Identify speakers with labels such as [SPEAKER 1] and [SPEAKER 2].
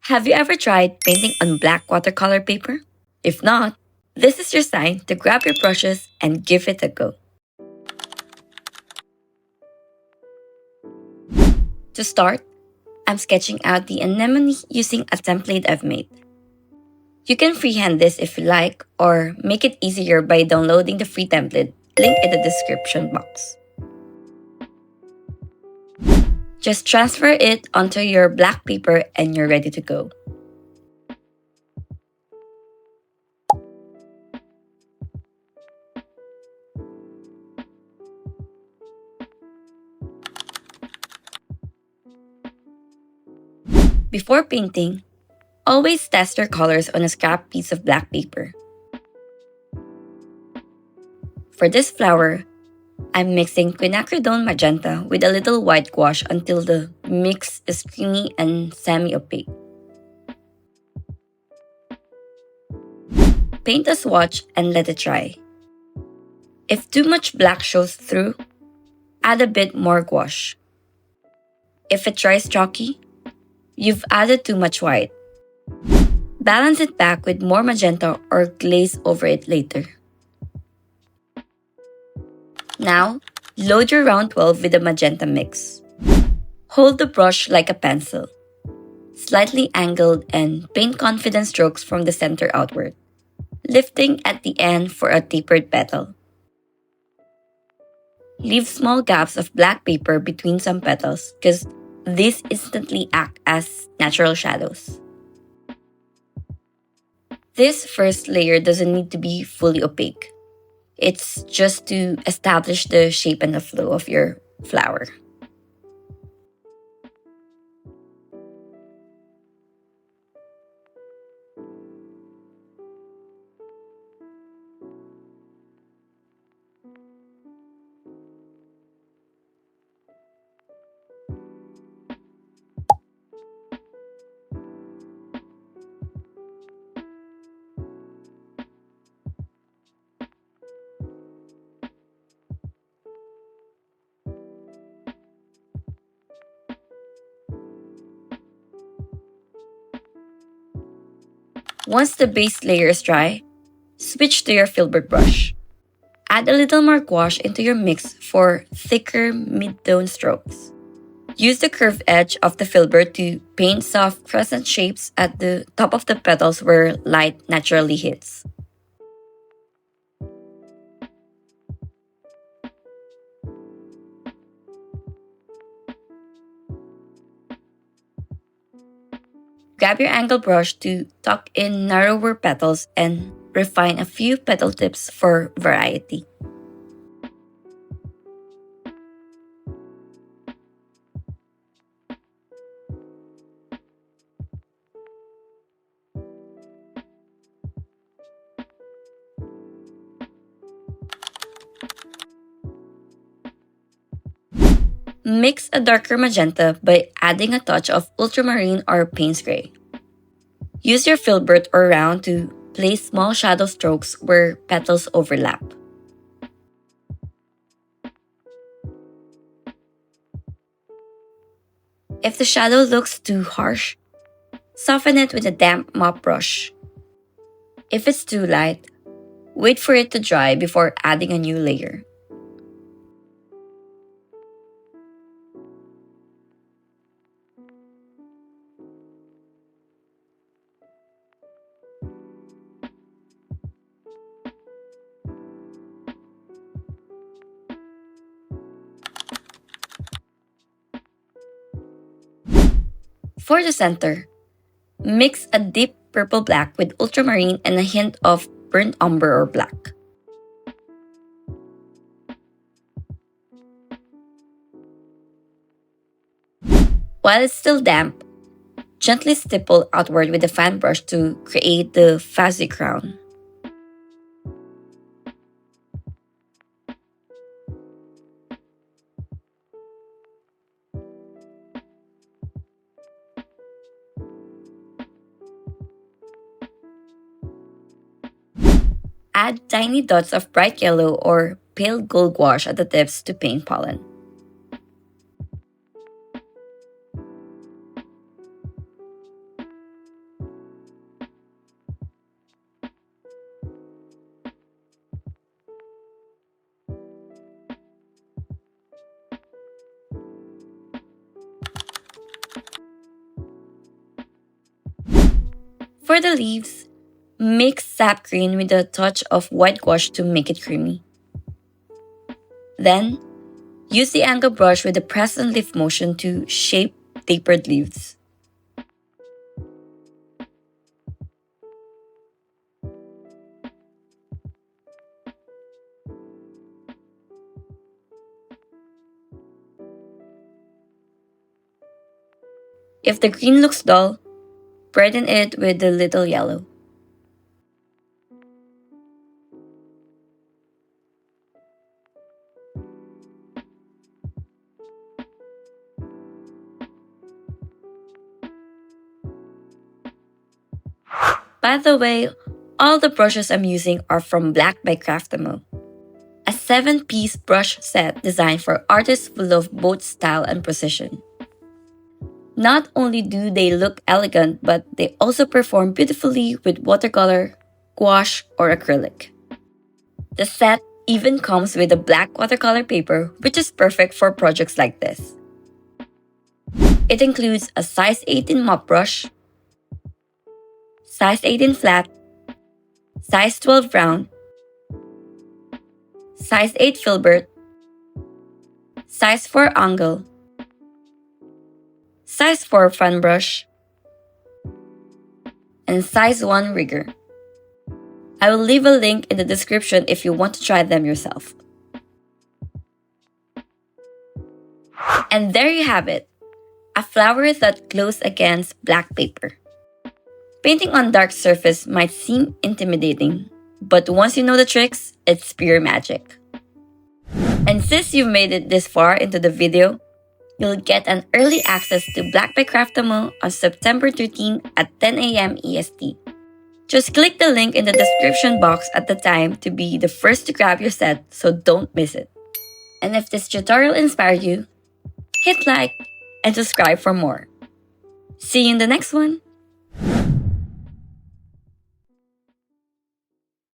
[SPEAKER 1] Have you ever tried painting on black watercolor paper? If not, this is your sign to grab your brushes and give it a go. To start, I'm sketching out the anemone using a template I've made. You can freehand this if you like, or make it easier by downloading the free template link in the description box. Just transfer it onto your black paper and you're ready to go. Before painting, always test your colors on a scrap piece of black paper. For this flower, I'm mixing quinacridone magenta with a little white gouache until the mix is creamy and semi-opaque. Paint a swatch and let it dry. If too much black shows through, add a bit more gouache. If it dries chalky, you've added too much white. Balance it back with more magenta or glaze over it later. Now, load your round 12 with the magenta mix. Hold the brush like a pencil, slightly angled, and paint confident strokes from the center outward, lifting at the end for a tapered petal. Leave small gaps of black paper between some petals because these instantly act as natural shadows. This first layer doesn't need to be fully opaque. It's just to establish the shape and the flow of your flower. Once the base layer is dry, switch to your filbert brush. Add a little more gouache into your mix for thicker mid-tone strokes. Use the curved edge of the filbert to paint soft crescent shapes at the top of the petals where light naturally hits. Grab your angle brush to tuck in narrower petals and refine a few petal tips for variety. Mix a darker magenta by adding a touch of ultramarine or Payne's gray. Use your filbert or round to place small shadow strokes where petals overlap. If the shadow looks too harsh, soften it with a damp mop brush. If it's too light, wait for it to dry before adding a new layer. For the center, mix a deep purple black with ultramarine and a hint of burnt umber or black. While it's still damp, gently stipple outward with a fan brush to create the fuzzy crown. Add tiny dots of bright yellow or pale gold gouache at the tips to paint pollen. For the leaves, mix sap green with a touch of white gouache to make it creamy. Then, use the angle brush with the press and lift motion to shape tapered leaves. If the green looks dull, brighten it with a little yellow. By the way, all the brushes I'm using are from Black by Craftamo, a 7-piece brush set designed for artists who love both style and precision. Not only do they look elegant, but they also perform beautifully with watercolor, gouache, or acrylic. The set even comes with a black watercolor paper, which is perfect for projects like this. It includes a size 18 mop brush, size 18 flat, size 12 round, size 8 filbert, size 4 angle, size 4 fan brush, and size 1 rigger. I will leave a link in the description if you want to try them yourself. And there you have it, a flower that glows against black paper. Painting on dark surface might seem intimidating, but once you know the tricks, it's pure magic. And since you've made it this far into the video, you'll get an early access to Black by Craftamo on September 13 at 10 a.m. EST. Just click the link in the description box at the time to be the first to grab your set, so don't miss it. And if this tutorial inspired you, hit like and subscribe for more. See you in the next one!